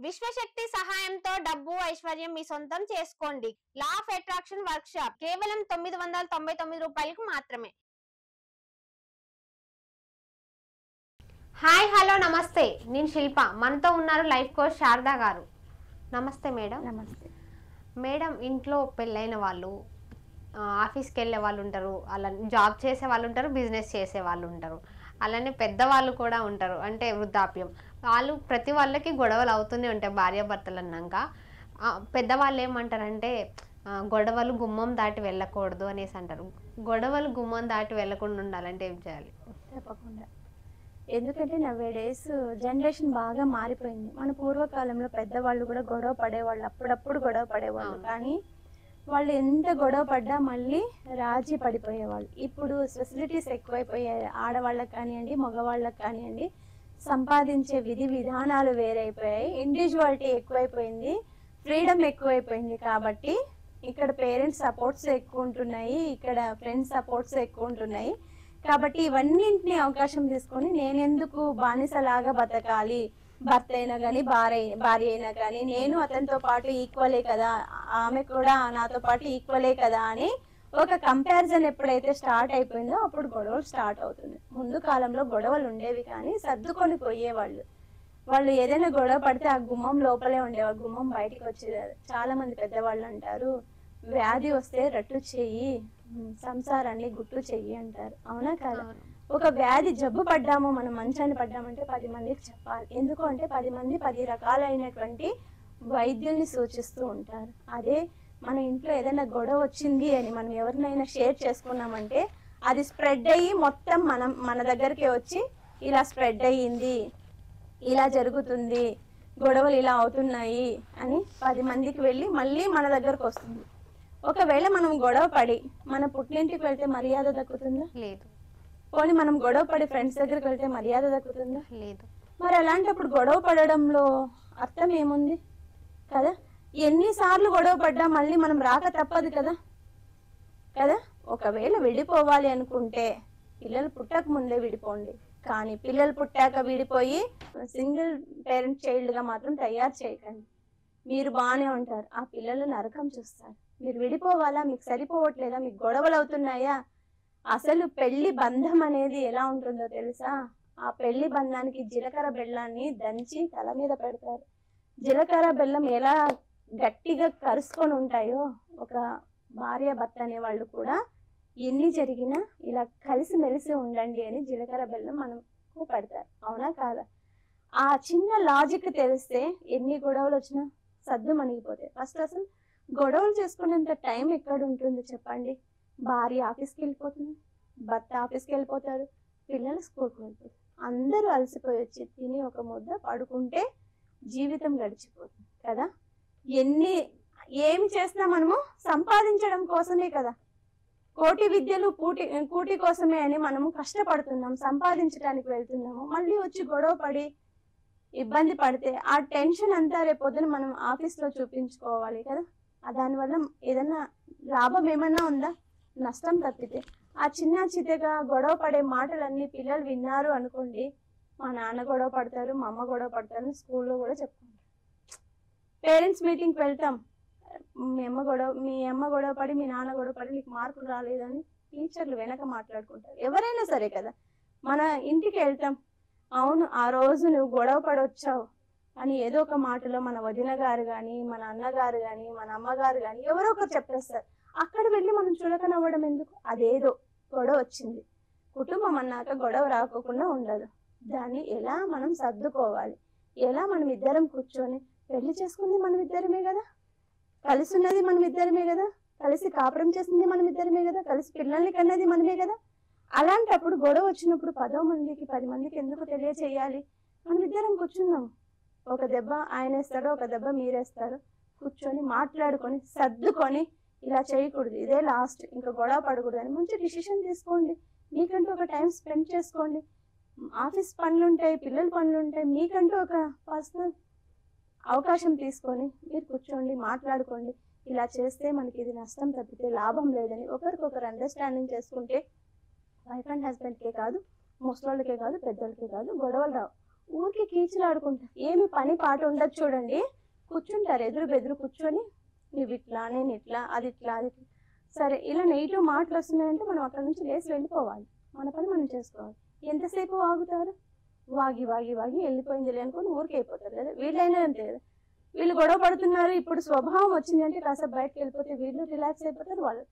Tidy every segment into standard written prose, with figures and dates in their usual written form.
విశ్వశక్తి సహాయంతో డబ్బు ఐశ్వర్యం మీ సొంతం చేసుకోండి. Law of attraction work shop కేవలం 999 రూపాయలకు మాత్రమే. హాయ్ హలో నమస్తే, నేను శిల్ప. మనతో ఉన్నారు లైఫ్ కోచ్ శారదా గారు. నమస్తే మేడం. నమస్తే మేడం, ఇంట్లో పెళ్ళైన వాళ్ళు, ఆఫీస్కి వెళ్ళే వాళ్ళు ఉంటారు, అలా జాబ్ చేసే వాళ్ళు ఉంటారు, బిజినెస్ చేసే వాళ్ళు ఉంటారు, అలానే పెద్దవాళ్ళు కూడా ఉంటారు, అంటే వృద్ధాప్యం. వాళ్ళు ప్రతి వాళ్ళకి గొడవలు అవుతూనే ఉంటాయి భార్యాభర్తలు అన్నాక. పెద్దవాళ్ళు ఏమంటారంటే గొడవలు గుమ్మం దాటి వెళ్ళకూడదు అనేసి అంటారు. గొడవలు గుమ్మం దాటి వెళ్ళకుండా ఉండాలంటే ఏం చేయాలి? తప్పకుండా. ఎందుకంటే నవ్వే డేస్ జనరేషన్ బాగా మారిపోయింది. మన పూర్వకాలంలో పెద్దవాళ్ళు కూడా గొడవ పడేవాళ్ళు, అప్పుడప్పుడు గొడవ పడేవాళ్ళు. కానీ వాళ్ళు ఎంత గొడవ పడ్డా మళ్ళీ రాజీ పడిపోయేవాళ్ళు. ఇప్పుడు ఫెసిలిటీస్ ఎక్కువైపోయాయి. ఆడవాళ్ళకి కానివ్వండి, మగవాళ్ళకి కానివ్వండి, సంపాదించే విధి విధానాలు వేరైపోయాయి. ఇండివిజువాలిటీ ఎక్కువైపోయింది, ఫ్రీడమ్ ఎక్కువైపోయింది. కాబట్టి ఇక్కడ పేరెంట్స్ సపోర్ట్స్ ఎక్కువ ఉంటున్నాయి, ఇక్కడ ఫ్రెండ్స్ సపోర్ట్స్ ఎక్కువ ఉంటున్నాయి. కాబట్టి ఇవన్నింటినీ అవకాశం తీసుకొని నేనెందుకు బానిసలాగా బతకాలి, భర్త అయినా కానీ భార్య అయినా కానీ నేను అతనితో పాటు ఈక్వలే కదా, ఆమె కూడా నాతో పాటు ఈక్వలే కదా అని ఒక కంపారిజన్ ఎప్పుడైతే స్టార్ట్ అయిపోయిందో అప్పుడు గొడవలు స్టార్ట్ అవుతుంది. ముందు కాలంలో గొడవలు ఉండేవి కానీ సర్దుకొని పోయేవాళ్ళు. వాళ్ళు ఏదైనా గొడవ పడితే ఆ గుమ్మం లోపలే ఉండేవాళ్ళు, గుమ్మం బయటికి వచ్చేది. చాలా మంది పెద్దవాళ్ళు అంటారు, వ్యాధి వస్తే రట్టు చెయ్యి, సంసారాన్ని గుట్టు చెయ్యి అంటారు. అవునా కాదా? ఒక వ్యాధి జబ్బు పడ్డాము, మనం మంచాన్ని పడ్డామంటే 10 మందికి చెప్పాలి. ఎందుకు అంటే 10 మంది 10 రకాలైనటువంటి వైద్యుల్ని సూచిస్తూ ఉంటారు. అదే మన ఇంట్లో ఏదైనా గొడవ వచ్చింది అని మనం ఎవరినైనా షేర్ చేసుకున్నామంటే అది స్ప్రెడ్ అయ్యి మొత్తం మన దగ్గరికి వచ్చి ఇలా స్ప్రెడ్ అయ్యింది, ఇలా జరుగుతుంది, గొడవలు ఇలా అవుతున్నాయి అని 10 మందికి వెళ్ళి మళ్ళీ మన దగ్గరకు వస్తుంది. ఒకవేళ మనం గొడవ పడి మన పుట్టింటికి వెళ్తే మర్యాద దక్కుతుందా? లేదు. పోనీ మనం గొడవ పడి ఫ్రెండ్స్ దగ్గరికి వెళ్తే మర్యాద దక్కుతుందా? లేదు. మరి అలాంటప్పుడు గొడవ పడడంలో అర్థం ఏముంది కదా? ఎన్నిసార్లు గొడవ పడ్డా మళ్ళీ మనం రాక తప్పదు కదా. ఒకవేళ విడిపోవాలి అనుకుంటే పిల్లలు పుట్టక ముందే విడిపోండి, కానీ పిల్లలు పుట్టాక విడిపోయి సింగిల్ పేరెంట్ చైల్డ్ గా మాత్రం తయారు చేయకండి. మీరు బాగానే ఉంటారు, ఆ పిల్లలు నరకం చూస్తారు. మీరు విడిపోవాలా? మీకు సరిపోవట్లేదా? మీకు గొడవలు అవుతున్నాయా? అసలు పెళ్లి బంధం అనేది ఎలా ఉంటుందో తెలుసా? ఆ పెళ్లి బంధానికి జీలకర్ర బెల్లాన్ని దంచి తల మీద పెడతారు. జీలకర్ర బెల్లం ఎలా గట్టిగా కరుసుకొని ఉంటాయో ఒక భార్య భర్త అనే వాళ్ళు కూడా ఎన్ని జరిగినా ఇలా కలిసిమెలిసి ఉండండి అని జీలకర్ర బెల్లం మనకు పెడతారు. అవునా కాదా? ఆ చిన్న లాజిక్ తెలిస్తే ఎన్ని గొడవలు వచ్చినా సద్దు మణిగిపోతాయి. ఫస్ట్ అసలు గొడవలు చేసుకునేంత టైం ఎక్కడ ఉంటుంది చెప్పండి? భార్య ఆఫీస్కి వెళ్ళిపోతుంది, భర్త ఆఫీస్కి వెళ్ళిపోతారు, పిల్లలు స్కూల్కి వెళ్తారు, అందరూ అలసిపోయి వచ్చి తిని ఒక ముద్ద పడుకుంటే జీవితం గడిచిపోతుంది కదా. ఏమి చేసినా మనము సంపాదించడం కోసమే కదా. కోటి విద్యలు కూటి కోసమే అని మనము కష్టపడుతున్నాం, సంపాదించడానికి వెళ్తున్నాము. మళ్ళీ వచ్చి గొడవ పడి ఇబ్బంది పడితే ఆ టెన్షన్ అంతా రేపొద్దున మనం ఆఫీస్లో చూపించుకోవాలి కదా. దానివల్ల ఏదైనా లాభం ఏమన్నా ఉందా? నష్టం తప్పితే. ఆ చిన్న చిన్నగా గొడవ పడే మాటలన్నీ పిల్లలు విన్నారు అనుకోండి, మా నాన్న గొడవ పడతారు, మా అమ్మ గొడవ పడతారు, స్కూల్లో కూడా చెప్పుకుంటారు. పేరెంట్స్ మీటింగ్కి వెళ్తాం, మీ అమ్మ గొడవ పడి మీ నాన్న గొడవ పడి నీకు మార్కులు రాలేదని టీచర్లు వెనక మాట్లాడుకుంటారు. ఎవరైనా సరే కదా. మన ఇంటికి వెళ్తాం, అవును ఆ రోజు నువ్వు గొడవ పడొచ్చావు అని ఏదో ఒక మాటలో మన వదిన గారు కానీ, మన అన్నగారు కానీ, మన అమ్మగారు కానీ ఎవరో ఒకరు చెప్పేస్తారు. అక్కడ వెళ్ళి మనం చులకనవ్వడం ఎందుకు? అదేదో గొడవ వచ్చింది, కుటుంబం అన్నాక గొడవ రాకోకుండా ఉండదు. దాన్ని ఎలా మనం సర్దుకోవాలి, ఎలా మనం ఇద్దరం కూర్చొని, పెళ్లి చేసుకుంది మనం ఇద్దరమే కదా, కలిసి ఉన్నది మనం ఇద్దరమే కదా, కలిసి కాపురం చేసింది మనం ఇద్దరమే కదా, కలిసి పిల్లల్ని కన్నది మనమే కదా. అలాంటప్పుడు గొడవ వచ్చినప్పుడు 10 మందికి 10 మందికి ఎందుకు తెలియచేయాలి? మనం ఇద్దరం కూర్చున్నాం, ఒక దెబ్బ ఆయన వేస్తాడో ఒక దెబ్బ మీరేస్తారో, కూర్చొని మాట్లాడుకొని సర్దుకొని ఇలా చేయకూడదు, ఇదే లాస్ట్, ఇంకా గొడవ పడకూడదు అని మంచి డిసిషన్ తీసుకోండి. మీకంటూ ఒక టైం స్పెండ్ చేసుకోండి. ఆఫీస్ పనులు ఉంటాయి, పిల్లల పనులు ఉంటాయి, మీకంటూ ఒక పర్సనల్ అవకాశం తీసుకొని మీరు కూర్చోండి, మాట్లాడుకోండి. ఇలా చేస్తే మనకి ఇది నష్టం తప్పితే లాభం లేదని ఒకరికొకరు అండర్స్టాండింగ్ చేసుకుంటే వైఫ్ అండ్ హస్బెండ్కే కాదు, ముసలోళ్ళకే కాదు, పెద్దలకే కాదు, గొడవలు రావు. ఊరికి కీచులాడుకుంటారు. ఏమి పని పాట ఉండదు చూడండి, కూర్చుంటారు ఎదురు బెదురు కూర్చొని, నువ్వు ఇట్లా, నేను ఇట్లా, అది ఇట్లా, అది ఇట్లా. సరే ఇలా నెగిటివ్ మాటలు వస్తున్నాయంటే మనం అక్కడ నుంచి లేచి వెళ్ళిపోవాలి, మన పని మనం చేసుకోవాలి. ఎంతసేపు వాగుతారు? వాగి వాగి వాగి వెళ్ళిపోయింది అనుకొని ఊరికి అయిపోతారు కదా. వీళ్ళైనా అంతే కదా, వీళ్ళు గొడవ పడుతున్నారు, ఇప్పుడు స్వభావం వచ్చింది అంటే కాసేపు బయటకు వెళ్ళిపోతే వీళ్ళు రిలాక్స్ అయిపోతారు. వాళ్ళు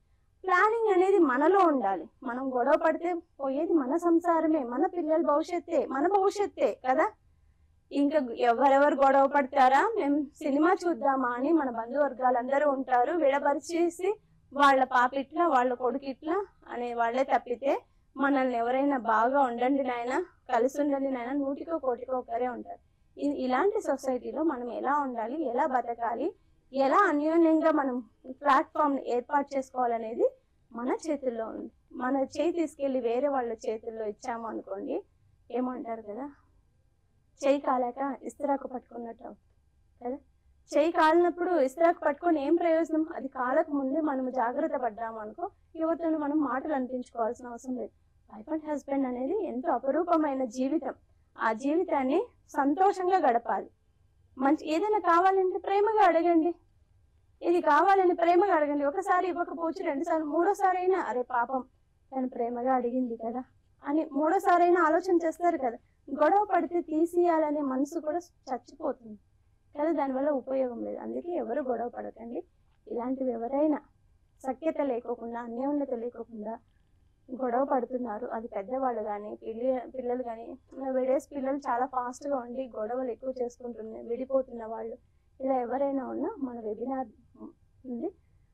ప్లానింగ్ అనేది మనలో ఉండాలి. మనం గొడవ పడితే పోయేది మన సంసారమే, మన పిల్లల భవిష్యత్తే, మన భవిష్యత్తే కదా. ఇంకా ఎవరెవరు గొడవ పడతారా, మేము సినిమా చూద్దామా అని మన బంధువర్గాలందరూ ఉంటారు, విడపరిచేసి వాళ్ళ పాప ఇట్లా, వాళ్ళ కొడుకు ఇట్లా అనే వాళ్ళే తప్పితే మనల్ని ఎవరైనా బాగా ఉండండి నాయన, కలిసి ఉండండి నాయన, 100కో 1 ఒకరే ఉంటారు. ఇలాంటి సొసైటీలో మనం ఎలా ఉండాలి, ఎలా బతకాలి, ఎలా అన్యోన్యంగా మనం ప్లాట్ఫామ్ ఏర్పాటు చేసుకోవాలనేది మన చేతుల్లో ఉంది. మన చేయి తీసుకెళ్ళి వేరే వాళ్ళ చేతుల్లో ఇచ్చాము అనుకోండి, ఏమంటారు కదా, చేయి కాలాక ఇస్తరాకు పట్టుకున్నట్టు కదా. చేయి కాలినప్పుడు ఇస్తరాకు పట్టుకొని ఏం ప్రయోజనం? అది కాలకు ముందే మనం జాగ్రత్త పడ్డాము అనుకో, యువతను మనం మాటలు అనిపించుకోవాల్సిన అవసరం లేదు. వైఫ్ అండ్ హస్బెండ్ అనేది ఎంతో అపరూపమైన జీవితం. ఆ జీవితాన్ని సంతోషంగా గడపాలి. మంచి ఏదైనా కావాలంటే ప్రేమగా అడగండి, ఇది కావాలని ప్రేమగా అడగండి. ఒకసారి ఇవ్వకపోవచ్చు, 2 సార్లు, 3వ సారి అయినా అరే పాపం తను ప్రేమగా అడిగింది కదా అని 3వ సారి అయినా ఆలోచన చేస్తారు కదా. గొడవ పడితే తీసేయాలనే మనసు కూడా చచ్చిపోతుంది కదా, దానివల్ల ఉపయోగం లేదు. అందుకే ఎవరు గొడవ పడకండి. ఇలాంటివి ఎవరైనా సఖ్యత లేకోకుండా, అన్యోన్యత లేకోకుండా గొడవ పడుతున్నారు, అది పెద్దవాళ్ళు కానీ పిల్లలు కానీ, డేస్ పిల్లలు చాలా ఫాస్ట్గా ఉండి గొడవలు ఎక్కువ చేసుకుంటున్నారు, విడిపోతున్న వాళ్ళు, ఇలా ఎవరైనా ఉన్నా మన వెబినార్ ఉంది,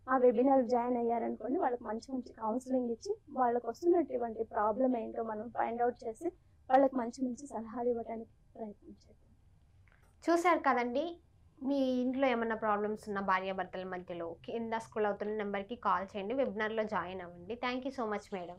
ఆ వెబినార్ జాయిన్ అయ్యారనుకోండి, వాళ్ళకి మంచి మంచి కౌన్సిలింగ్ ఇచ్చి వాళ్ళకి వస్తున్నటువంటి ప్రాబ్లం ఏంటో మనం ఫైండ్ అవుట్ చేసి వాళ్ళకి మంచి మంచి సలహాలు ఇవ్వడానికి ప్రయత్నించారు. చూశారు కదండి, మీ ఇంట్లో ఏమైనా ప్రాబ్లమ్స్ ఉన్న భార్యాభర్తల మధ్యలో కింద స్క్రోల్ అవుతున్న నెంబర్కి కాల్ చేయండి, వెబినార్లో జాయిన్ అవ్వండి. Thank you so much madam.